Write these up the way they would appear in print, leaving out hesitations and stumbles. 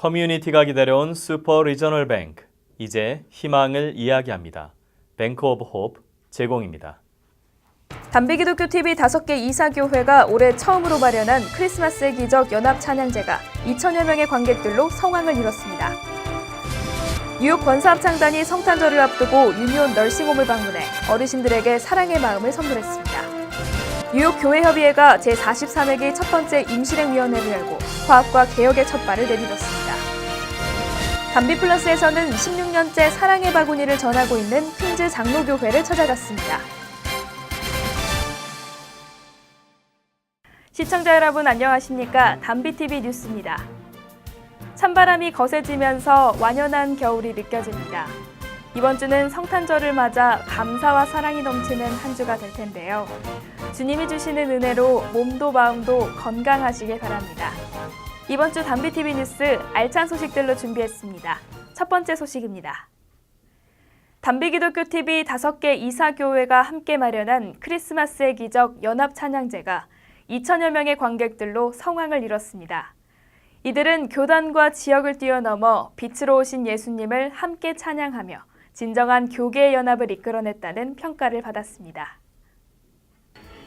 커뮤니티가 기다려온 슈퍼 리저널 뱅크, 이제 희망을 이야기합니다. 뱅크 오브 홉 제공입니다. 담비기독교TV 5개 이사교회가 올해 처음으로 마련한 크리스마스의 기적 연합 찬양제가 2천여 명의 관객들로 성황을 이뤘습니다. 뉴욕 권사합창단이 성탄절을 앞두고 유니온 널싱홈을 방문해 어르신들에게 사랑의 마음을 선물했습니다. 뉴욕 교회협의회가 제43회기 첫 번째 임실행위원회를 열고 화합과 개혁의 첫 발을 내딛었습니다. 담비플러스에서는 16년째 사랑의 바구니를 전하고 있는 퀸즈 장로교회를 찾아갔습니다. 시청자 여러분 안녕하십니까? 담비TV 뉴스입니다. 찬바람이 거세지면서 완연한 겨울이 느껴집니다. 이번 주는 성탄절을 맞아 감사와 사랑이 넘치는 한 주가 될 텐데요. 주님이 주시는 은혜로 몸도 마음도 건강하시길 바랍니다. 이번 주 담비TV 뉴스 알찬 소식들로 준비했습니다. 첫 번째 소식입니다. 담비기독교TV 5개 이사교회가 함께 마련한 크리스마스의 기적 연합 찬양제가 2천여 명의 관객들로 성황을 이뤘습니다. 이들은 교단과 지역을 뛰어넘어 빛으로 오신 예수님을 함께 찬양하며 진정한 교계의 연합을 이끌어냈다는 평가를 받았습니다.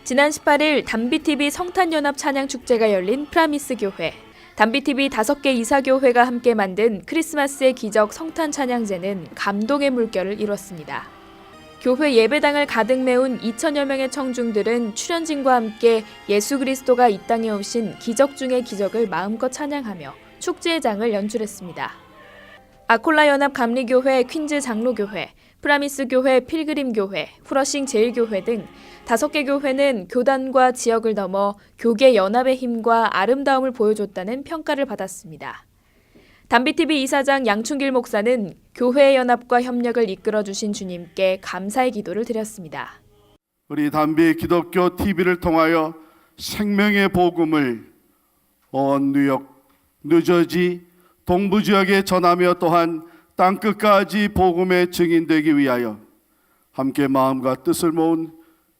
지난 18일 담비TV 성탄연합 찬양축제가 열린 프라미스 교회. 담비TV 5개 이사교회가 함께 만든 크리스마스의 기적 성탄 찬양제는 감동의 물결을 이뤘습니다. 교회 예배당을 가득 메운 2천여 명의 청중들은 출연진과 함께 예수 그리스도가 이 땅에 오신 기적 중의 기적을 마음껏 찬양하며 축제의 장을 연출했습니다. 아콜라 연합 감리교회 퀸즈 장로교회, 프라미스 교회 필그림교회, 후러싱 제일교회 등 5개 교회는 교단과 지역을 넘어 교계 연합의 힘과 아름다움을 보여줬다는 평가를 받았습니다. 담비TV 이사장 양충길 목사는 교회의 연합과 협력을 이끌어주신 주님께 감사의 기도를 드렸습니다. 우리 담비 기독교 TV를 통하여 생명의 복음을 뉴욕, 뉴저지, 동부 지역에 전하며 또한 땅끝까지 복음의 증인되기 위하여 함께 마음과 뜻을 모은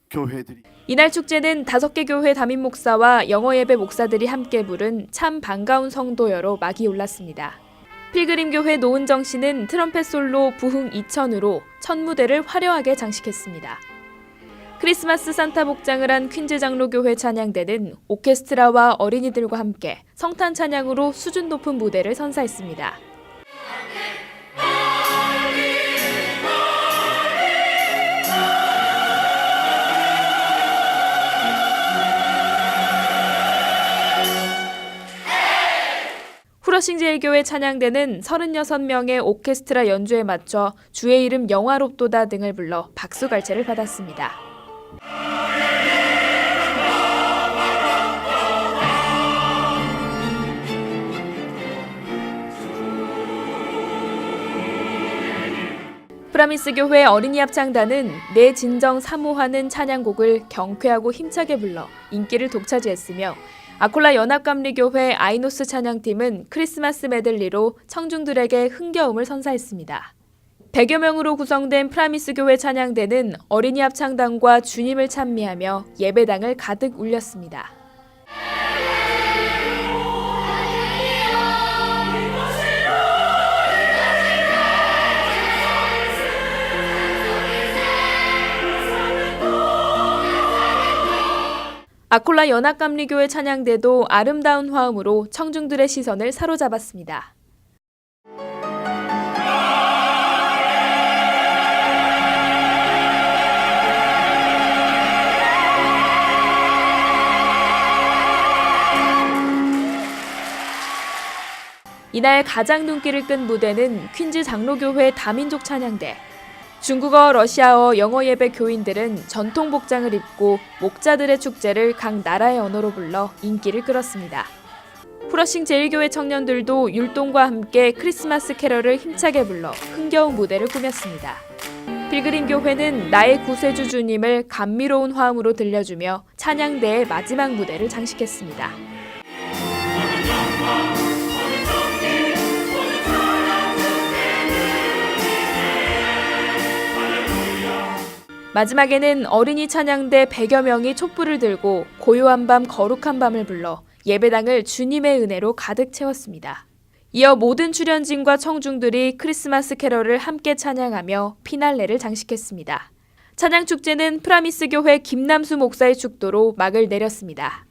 교회들이 이날 축제는 5개 교회 담임 목사와 영어 예배 목사들이 함께 부른 참 반가운 성도여로 막이 올랐습니다. 필그림교회 노은정 씨는 트럼펫 솔로 부흥 2000으로 첫 무대를 화려하게 장식했습니다. 크리스마스 산타 복장을 한 퀸즈 장로교회 찬양대는 오케스트라와 어린이들과 함께 성탄 찬양으로 수준 높은 무대를 선사했습니다. 후러싱 제일교회 찬양대는 36명의 오케스트라 연주에 맞춰 주의 이름 영화롭도다 등을 불러 박수갈채를 받았습니다. 프라미스 교회 어린이 합창단은 내 진정 사모하는 찬양곡을 경쾌하고 힘차게 불러 인기를 독차지했으며 아콜라 연합감리교회 아이노스 찬양팀은 크리스마스 메들리로 청중들에게 흥겨움을 선사했습니다. 100여 명으로 구성된 프라미스 교회 찬양대는 어린이 합창단과 주님을 찬미하며 예배당을 가득 울렸습니다. 아콜라 연합감리교회 찬양대도 아름다운 화음으로 청중들의 시선을 사로잡았습니다. 이날 가장 눈길을 끈 무대는 퀸즈 장로교회 다민족 찬양대. 중국어, 러시아어, 영어 예배 교인들은 전통 복장을 입고 목자들의 축제를 각 나라의 언어로 불러 인기를 끌었습니다. 후러싱 제일교회 청년들도 율동과 함께 크리스마스 캐럴을 힘차게 불러 흥겨운 무대를 꾸몄습니다. 필그림교회는 나의 구세주 주님을 감미로운 화음으로 들려주며 찬양대의 마지막 무대를 장식했습니다. 마지막에는 어린이 찬양대 100여 명이 촛불을 들고 고요한 밤 거룩한 밤을 불러 예배당을 주님의 은혜로 가득 채웠습니다. 이어 모든 출연진과 청중들이 크리스마스 캐럴을 함께 찬양하며 피날레를 장식했습니다. 찬양 축제는 프라미스 교회 김남수 목사의 축도로 막을 내렸습니다.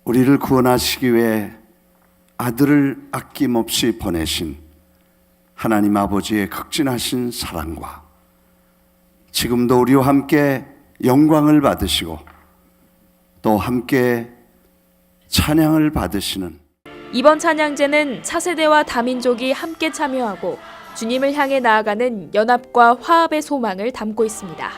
우리를 구원하시기 위해 아들을 아낌없이 보내신 하나님 아버지의 극진하신 사랑과 지금도 우리와 함께 영광을 받으시고 또 함께 찬양을 받으시는 이번 찬양제는 차세대와 다민족이 함께 참여하고 주님을 향해 나아가는 연합과 화합의 소망을 담고 있습니다.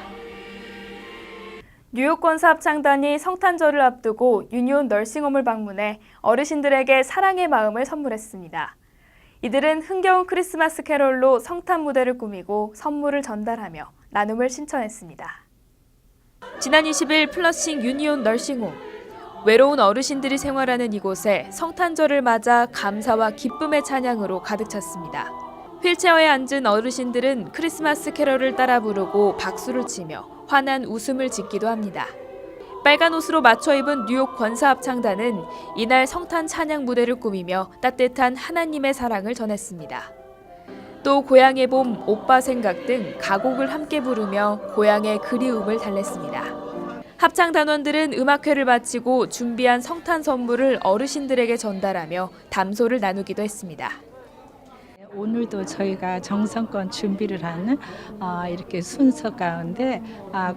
뉴욕 권사합창단이 성탄절을 앞두고 유니온 널싱홈을 방문해 어르신들에게 사랑의 마음을 선물했습니다. 이들은 흥겨운 크리스마스 캐롤로 성탄 무대를 꾸미고 선물을 전달하며 나눔을 신청했습니다. 지난 20일 플러싱 유니온 널싱홈. 외로운 어르신들이 생활하는 이곳에 성탄절을 맞아 감사와 기쁨의 찬양으로 가득 찼습니다. 휠체어에 앉은 어르신들은 크리스마스 캐럴을 따라 부르고 박수를 치며 환한 웃음을 짓기도 합니다. 빨간 옷으로 맞춰 입은 뉴욕 권사합창단은 이날 성탄 찬양 무대를 꾸미며 따뜻한 하나님의 사랑을 전했습니다. 또 고향의 봄, 오빠 생각 등 가곡을 함께 부르며 고향의 그리움을 달랬습니다. 합창단원들은 음악회를 마치고 준비한 성탄 선물을 어르신들에게 전달하며 담소를 나누기도 했습니다. 오늘도 저희가 정성껏 준비를 하는 이렇게 순서 가운데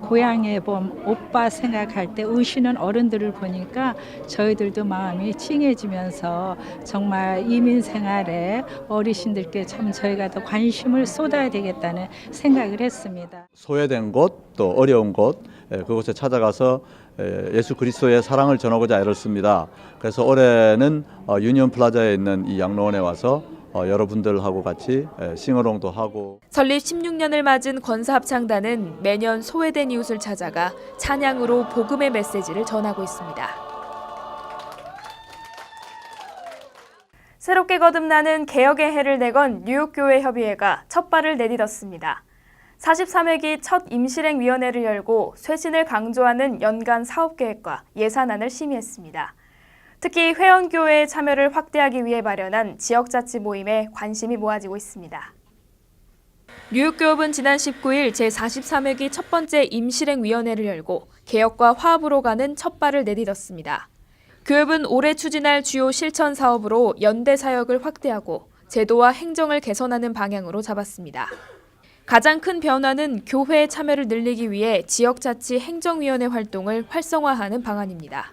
고향의 봄 오빠 생각할 때 우시는 어른들을 보니까 저희들도 마음이 찡해지면서 정말 이민 생활에 어르신들께 참 저희가 더 관심을 쏟아야 되겠다는 생각을 했습니다. 소외된 곳, 또 어려운 곳, 그곳에 찾아가서 예수 그리스도의 사랑을 전하고자 애를 씁니다. 그래서 올해는 유니온 플라자에 있는 이 양로원에 와서 여러분들하고 같이 싱어롱도 하고. 설립 16년을 맞은 권사합창단은 매년 소외된 이웃을 찾아가 찬양으로 복음의 메시지를 전하고 있습니다. 새롭게 거듭나는 개혁의 해를 내건 뉴욕교회협의회가 첫 발을 내딛었습니다. 43회기 첫 임실행위원회를 열고 쇄신을 강조하는 연간 사업계획과 예산안을 심의했습니다. 특히 회원교회의 참여를 확대하기 위해 마련한 지역자치 모임에 관심이 모아지고 있습니다. 뉴욕교협은 지난 19일 제43회기 첫 번째 임실행위원회를 열고 개혁과 화합으로 가는 첫 발을 내딛었습니다. 교협은 올해 추진할 주요 실천 사업으로 연대 사역을 확대하고 제도와 행정을 개선하는 방향으로 잡았습니다. 가장 큰 변화는 교회의 참여를 늘리기 위해 지역자치 행정위원회 활동을 활성화하는 방안입니다.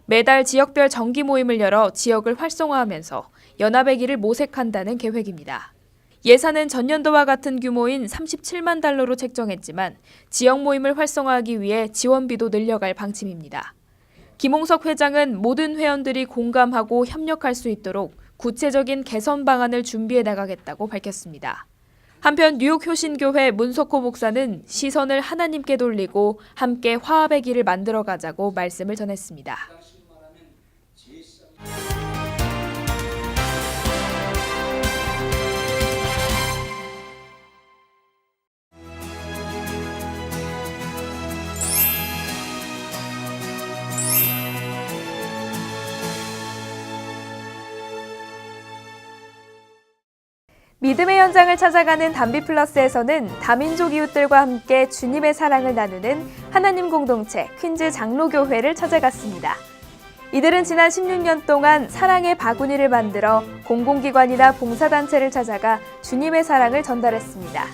매달 지역별 정기 모임을 열어 지역을 활성화하면서 연합의 길을 모색한다는 계획입니다. 예산은 전년도와 같은 규모인 37만 달러로 책정했지만 지역 모임을 활성화하기 위해 지원비도 늘려갈 방침입니다. 김홍석 회장은 모든 회원들이 공감하고 협력할 수 있도록 구체적인 개선 방안을 준비해 나가겠다고 밝혔습니다. 한편 뉴욕 효신교회 문석호 목사는 시선을 하나님께 돌리고 함께 화합의 길을 만들어 가자고 말씀을 전했습니다. 믿음의 현장을 찾아가는 담비플러스에서는 다민족 이웃들과 함께 주님의 사랑을 나누는 하나님 공동체 퀸즈 장로교회를 찾아갔습니다. 이들은 지난 16년 동안 사랑의 바구니를 만들어 공공기관이나 봉사단체를 찾아가 주님의 사랑을 전달했습니다.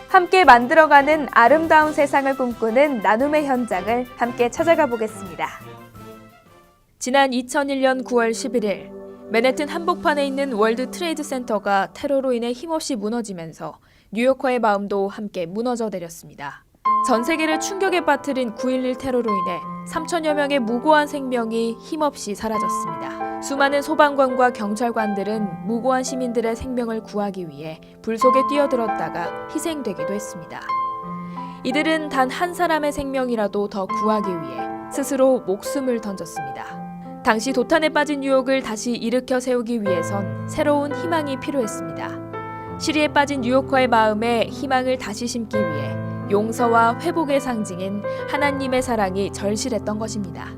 함께 만들어가는 아름다운 세상을 꿈꾸는 나눔의 현장을 함께 찾아가 보겠습니다. 지난 2001년 9월 11일 맨해튼 한복판에 있는 월드 트레이드 센터가 테러로 인해 힘없이 무너지면서 뉴요커의 마음도 함께 무너져 내렸습니다. 전 세계를 충격에 빠뜨린 9.11 테러로 인해 3천여 명의 무고한 생명이 힘없이 사라졌습니다. 수많은 소방관과 경찰관들은 무고한 시민들의 생명을 구하기 위해 불 속에 뛰어들었다가 희생되기도 했습니다. 이들은 단 한 사람의 생명이라도 더 구하기 위해 스스로 목숨을 던졌습니다. 당시 도탄에 빠진 뉴욕을 다시 일으켜 세우기 위해선 새로운 희망이 필요했습니다. 시리에 빠진 뉴요커의 마음에 희망을 다시 심기 위해 용서와 회복의 상징인 하나님의 사랑이 절실했던 것입니다.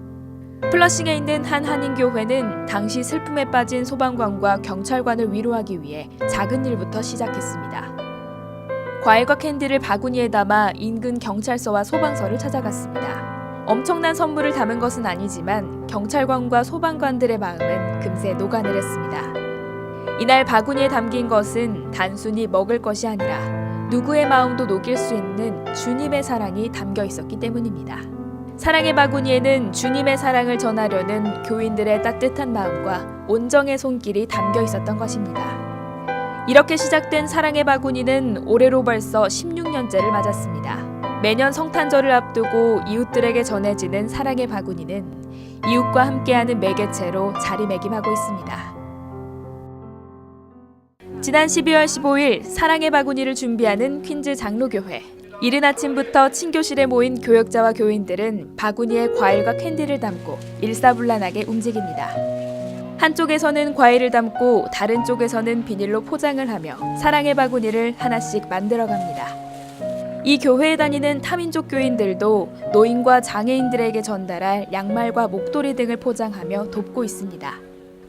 플러싱에 있는 한 한인교회는 당시 슬픔에 빠진 소방관과 경찰관을 위로하기 위해 작은 일부터 시작했습니다. 과일과 캔디를 바구니에 담아 인근 경찰서와 소방서를 찾아갔습니다. 엄청난 선물을 담은 것은 아니지만 경찰관과 소방관들의 마음은 금세 녹아내렸습니다. 이날 바구니에 담긴 것은 단순히 먹을 것이 아니라 누구의 마음도 녹일 수 있는 주님의 사랑이 담겨 있었기 때문입니다. 사랑의 바구니에는 주님의 사랑을 전하려는 교인들의 따뜻한 마음과 온정의 손길이 담겨 있었던 것입니다. 이렇게 시작된 사랑의 바구니는 올해로 벌써 16년째를 맞았습니다. 매년 성탄절을 앞두고 이웃들에게 전해지는 사랑의 바구니는 이웃과 함께하는 매개체로 자리매김하고 있습니다. 지난 12월 15일 사랑의 바구니를 준비하는 퀸즈 장로교회. 이른 아침부터 친교실에 모인 교역자와 교인들은 바구니에 과일과 캔디를 담고 일사불란하게 움직입니다. 한쪽에서는 과일을 담고 다른 쪽에서는 비닐로 포장을 하며 사랑의 바구니를 하나씩 만들어갑니다. 이 교회에 다니는 타민족 교인들도 노인과 장애인들에게 전달할 양말과 목도리 등을 포장하며 돕고 있습니다.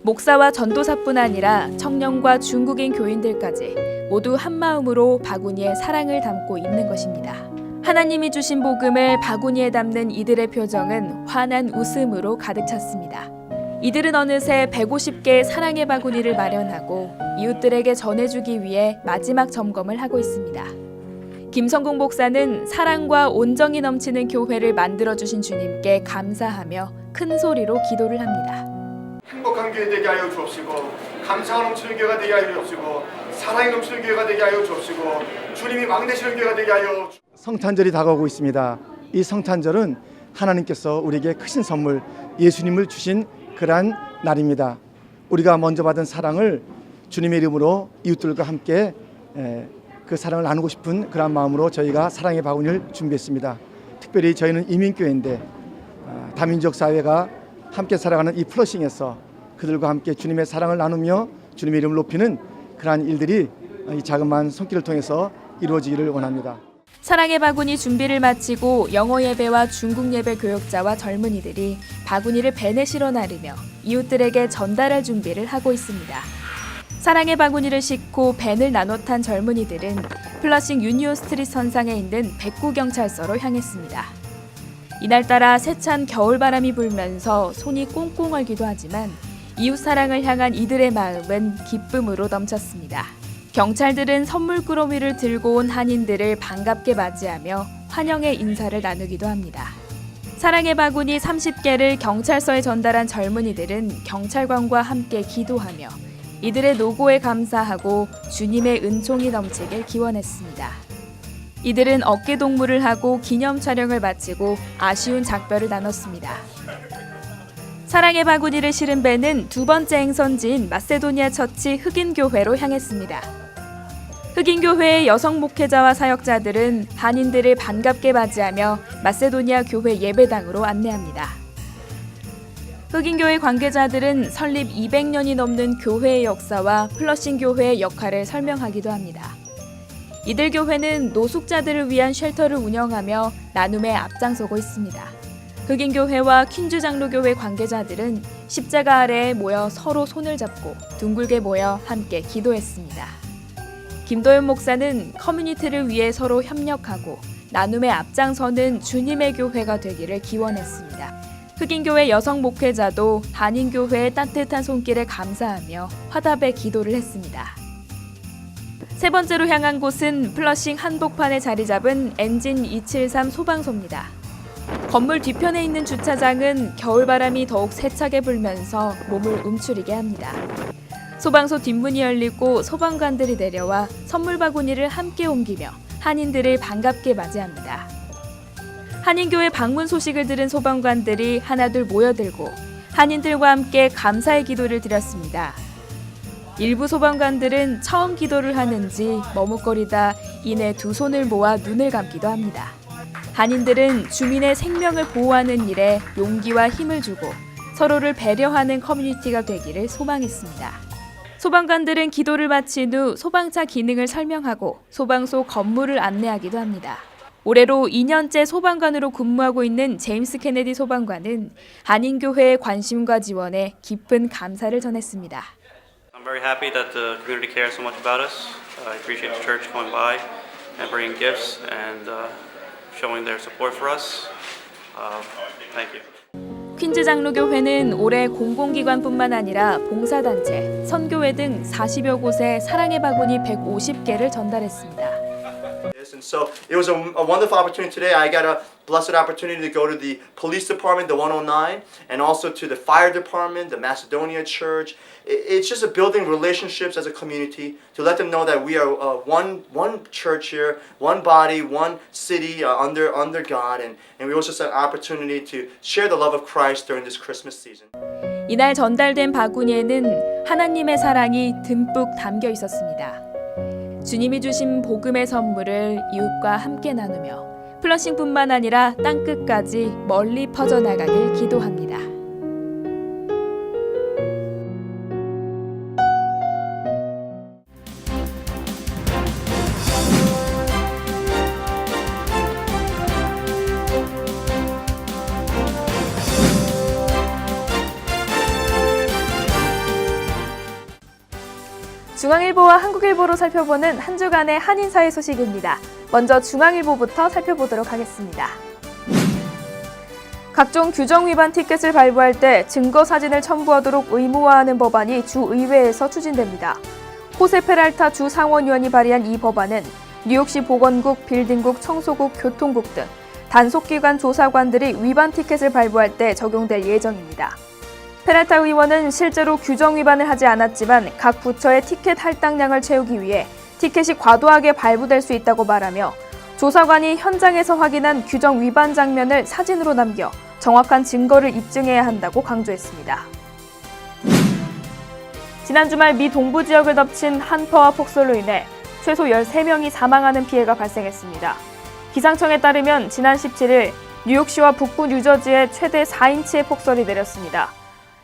목사와 전도사뿐 아니라 청년과 중국인 교인들까지 모두 한마음으로 바구니에 사랑을 담고 있는 것입니다. 하나님이 주신 복음을 바구니에 담는 이들의 표정은 환한 웃음으로 가득 찼습니다. 이들은 어느새 150개의 사랑의 바구니를 마련하고 이웃들에게 전해주기 위해 마지막 점검을 하고 있습니다. 김성국 목사는 사랑과 온정이 넘치는 교회를 만들어주신 주님께 감사하며 큰 소리로 기도를 합니다. 행복한 교회 되게 하여 주옵시고 감사가 넘치는 교회가 되게 하여 주옵시고 사랑이 넘치는 교회가 되게 하여 주옵시고 주님이 왕되시는 교회가 되게 하여 성탄절이 다가오고 있습니다. 이 성탄절은 하나님께서 우리에게 크신 선물 예수님을 주신 그러한 날입니다. 우리가 먼저 받은 사랑을 주님의 이름으로 이웃들과 함께 그 사랑을 나누고 싶은 그런 마음으로 저희가 사랑의 바구니를 준비했습니다. 특별히 저희는 이민교회인데 다민족 사회가 함께 살아가는 이 플러싱에서 그들과 함께 주님의 사랑을 나누며 주님의 이름을 높이는 그러한 일들이 이 자그마한 손길을 통해서 이루어지기를 원합니다. 사랑의 바구니 준비를 마치고 영어 예배와 중국 예배 교역자와 젊은이들이 바구니를 벤에 실어 나르며 이웃들에게 전달할 준비를 하고 있습니다. 사랑의 바구니를 싣고 벤을 나눠 탄 젊은이들은 플러싱 유니온 스트리트 선상에 있는 백구경찰서로 향했습니다. 이날따라 세찬 겨울바람이 불면서 손이 꽁꽁 얼기도 하지만 이웃 사랑을 향한 이들의 마음은 기쁨으로 넘쳤습니다. 경찰들은 선물 꾸러미를 들고 온 한인들을 반갑게 맞이하며 환영의 인사를 나누기도 합니다. 사랑의 바구니 30개를 경찰서에 전달한 젊은이들은 경찰관과 함께 기도하며 이들의 노고에 감사하고 주님의 은총이 넘치길 기원했습니다. 이들은 어깨동무를 하고 기념 촬영을 마치고 아쉬운 작별을 나눴습니다. 사랑의 바구니를 실은 배는 두 번째 행선지인 마세도니아 처치 흑인교회로 향했습니다. 흑인교회의 여성 목회자와 사역자들은 한인들을 반갑게 맞이하며 마세도니아 교회 예배당으로 안내합니다. 흑인교회 관계자들은 설립 200년이 넘는 교회의 역사와 플러싱 교회의 역할을 설명하기도 합니다. 이들 교회는 노숙자들을 위한 쉘터를 운영하며 나눔에 앞장서고 있습니다. 흑인교회와 퀸즈 장로교회 관계자들은 십자가 아래에 모여 서로 손을 잡고 둥글게 모여 함께 기도했습니다. 김도현 목사는 커뮤니티를 위해 서로 협력하고 나눔에 앞장서는 주님의 교회가 되기를 기원했습니다. 흑인교회 여성 목회자도 한인교회의 따뜻한 손길에 감사하며 화답의 기도를 했습니다. 세 번째로 향한 곳은 플러싱 한복판에 자리 잡은 엔진 273 소방서입니다. 건물 뒤편에 있는 주차장은 겨울바람이 더욱 세차게 불면서 몸을 움츠리게 합니다. 소방서 뒷문이 열리고 소방관들이 내려와 선물 바구니를 함께 옮기며 한인들을 반갑게 맞이합니다. 한인교회 방문 소식을 들은 소방관들이 하나둘 모여들고 한인들과 함께 감사의 기도를 드렸습니다. 일부 소방관들은 처음 기도를 하는지 머뭇거리다 이내 두 손을 모아 눈을 감기도 합니다. 한인들은 주민의 생명을 보호하는 일에 용기와 힘을 주고 서로를 배려하는 커뮤니티가 되기를 소망했습니다. 소방관들은 기도를 마친 후 소방차 기능을 설명하고 소방소 건물을 안내하기도 합니다. 올해로 2년째 소방관으로 근무하고 있는 제임스 케네디 소방관은 한인교회의 관심과 지원에 깊은 감사를 전했습니다. I'm very happy that the community cares so much about us. I appreciate the church coming by and bringing gifts and showing their support for us. Thank you. 퀸즈 장로교회는 올해 공공기관뿐만 아니라 봉사단체, 선교회 등 40여 곳에 사랑의 바구니 150개를 전달했습니다. And so it was a wonderful opportunity today. I got a blessed opportunity to go to the police department, the 109, and also to the fire department, the Macedonia Church. It's just a building relationships as a community to let them know that we are one church here, one body, one city under God, and we also have an opportunity to share the love of Christ during this Christmas season. 이날 전달된 바구니에는 하나님의 사랑이 듬뿍 담겨 있었습니다. 주님이 주신 복음의 선물을 이웃과 함께 나누며 플러싱뿐만 아니라 땅끝까지 멀리 퍼져나가길 기도합니다. 중앙일보와 한국일보로 살펴보는 한 주간의 한인사회 소식입니다. 먼저 중앙일보부터 살펴보도록 하겠습니다. 각종 규정 위반 티켓을 발부할 때 증거 사진을 첨부하도록 의무화하는 법안이 주의회에서 추진됩니다. 호세 페랄타 주 상원의원이 발의한 이 법안은 뉴욕시 보건국, 빌딩국, 청소국, 교통국 등 단속기관 조사관들이 위반 티켓을 발부할 때 적용될 예정입니다. 페랄타 의원은 실제로 규정 위반을 하지 않았지만 각 부처의 티켓 할당량을 채우기 위해 티켓이 과도하게 발부될 수 있다고 말하며 조사관이 현장에서 확인한 규정 위반 장면을 사진으로 남겨 정확한 증거를 입증해야 한다고 강조했습니다. 지난 주말 미 동부 지역을 덮친 한파와 폭설로 인해 최소 13명이 사망하는 피해가 발생했습니다. 기상청에 따르면 지난 17일 뉴욕시와 북부 뉴저지에 최대 4인치의 폭설이 내렸습니다.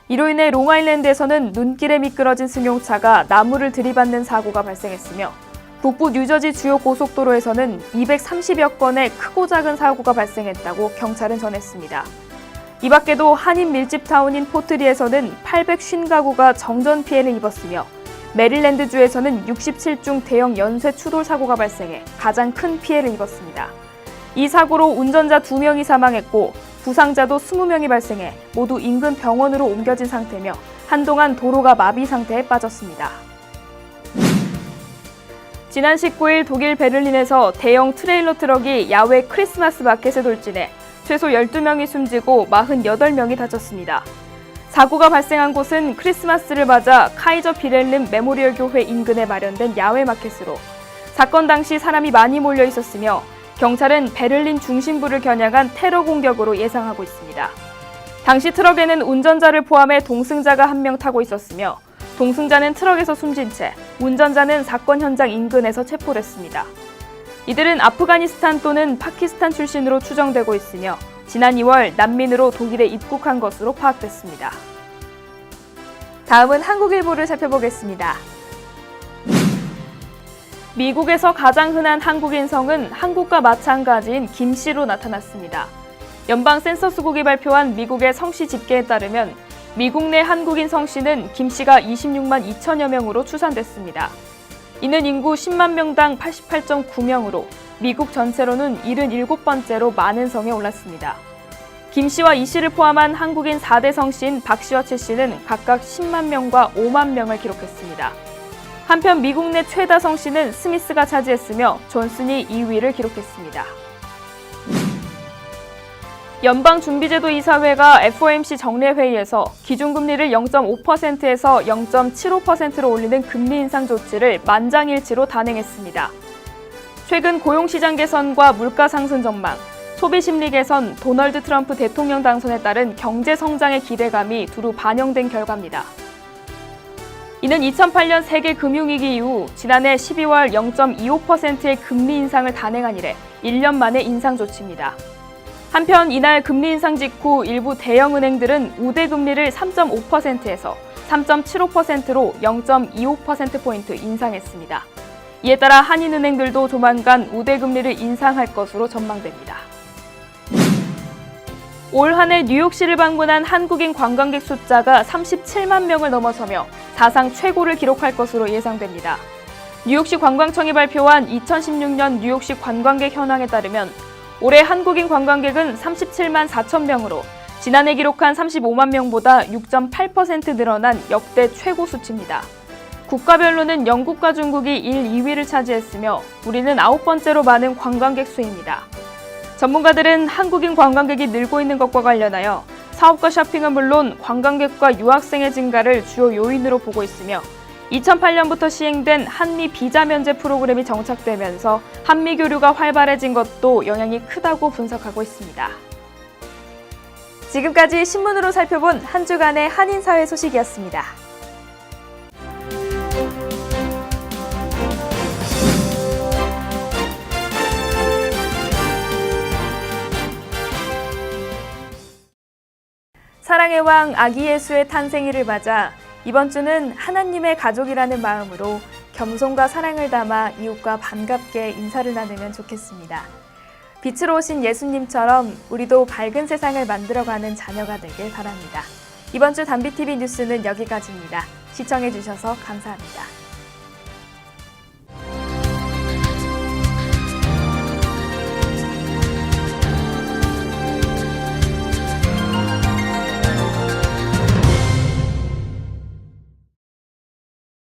이로 인해 롱아일랜드에서는 눈길에 미끄러진 승용차가 나무를 들이받는 사고가 발생했으며 북부 뉴저지 주요 고속도로에서는 230여 건의 크고 작은 사고가 발생했다고 경찰은 전했습니다. 이 밖에도 한인 밀집타운인 포트리에서는 850가구가 정전 피해를 입었으며 메릴랜드주에서는 67중 대형 연쇄 추돌 사고가 발생해 가장 큰 피해를 입었습니다. 이 사고로 운전자 2명이 사망했고 부상자도 20명이 발생해 모두 인근 병원으로 옮겨진 상태며 한동안 도로가 마비 상태에 빠졌습니다. 지난 19일 독일 베를린에서 대형 트레일러 트럭이 야외 크리스마스 마켓에 돌진해 최소 12명이 숨지고 48명이 다쳤습니다. 사고가 발생한 곳은 크리스마스를 맞아 카이저 비렐름 메모리얼 교회 인근에 마련된 야외 마켓으로 사건 당시 사람이 많이 몰려 있었으며 경찰은 베를린 중심부를 겨냥한 테러 공격으로 예상하고 있습니다. 당시 트럭에는 운전자를 포함해 동승자가 1명 타고 있었으며 동승자는 트럭에서 숨진 채 운전자는 사건 현장 인근에서 체포됐습니다. 이들은 아프가니스탄 또는 파키스탄 출신으로 추정되고 있으며 지난 2월 난민으로 독일에 입국한 것으로 파악됐습니다. 다음은 한국일보를 살펴보겠습니다. 미국에서 가장 흔한 한국인 성은 한국과 마찬가지인 김씨로 나타났습니다. 연방 센서스국이 발표한 미국의 성씨 집계에 따르면 미국 내 한국인 성씨는 김씨가 26만 2천여 명으로 추산됐습니다. 이는 인구 10만 명당 88.9명으로 미국 전체로는 77번째로 많은 성에 올랐습니다. 김씨와 이씨를 포함한 한국인 4대 성씨인 박씨와 최씨는 각각 10만 명과 5만 명을 기록했습니다. 한편 미국 내 최다 성씨는 스미스가 차지했으며 존슨이 2위를 기록했습니다. 연방준비제도 이사회가 FOMC 정례회의에서 기준금리를 0.5%에서 0.75%로 올리는 금리 인상 조치를 만장일치로 단행했습니다. 최근 고용시장 개선과 물가 상승 전망, 소비심리 개선, 도널드 트럼프 대통령 당선에 따른 경제 성장의 기대감이 두루 반영된 결과입니다. 이는 2008년 세계 금융위기 이후 지난해 12월 0.25%의 금리 인상을 단행한 이래 1년 만의 인상 조치입니다. 한편 이날 금리 인상 직후 일부 대형은행들은 우대 금리를 3.5%에서 3.75%로 0.25%포인트 인상했습니다. 이에 따라 한인은행들도 조만간 우대금리를 인상할 것으로 전망됩니다. 올 한 해 뉴욕시를 방문한 한국인 관광객 숫자가 37만 명을 넘어서며 사상 최고를 기록할 것으로 예상됩니다. 뉴욕시 관광청이 발표한 2016년 뉴욕시 관광객 현황에 따르면 올해 한국인 관광객은 37만 4천 명으로 지난해 기록한 35만 명보다 6.8% 늘어난 역대 최고 수치입니다. 국가별로는 영국과 중국이 1, 2위를 차지했으며 우리는 9번째로 많은 관광객 수입니다. 전문가들은 한국인 관광객이 늘고 있는 것과 관련하여 사업과 쇼핑은 물론 관광객과 유학생의 증가를 주요 요인으로 보고 있으며 2008년부터 시행된 한미 비자 면제 프로그램이 정착되면서 한미 교류가 활발해진 것도 영향이 크다고 분석하고 있습니다. 지금까지 신문으로 살펴본 한 주간의 한인사회 소식이었습니다. 사랑의 왕 아기 예수의 탄생일을 맞아 이번 주는 하나님의 가족이라는 마음으로 겸손과 사랑을 담아 이웃과 반갑게 인사를 나누면 좋겠습니다. 빛으로 오신 예수님처럼 우리도 밝은 세상을 만들어가는 자녀가 되길 바랍니다. 이번 주 단비TV 뉴스는 여기까지입니다. 시청해주셔서 감사합니다.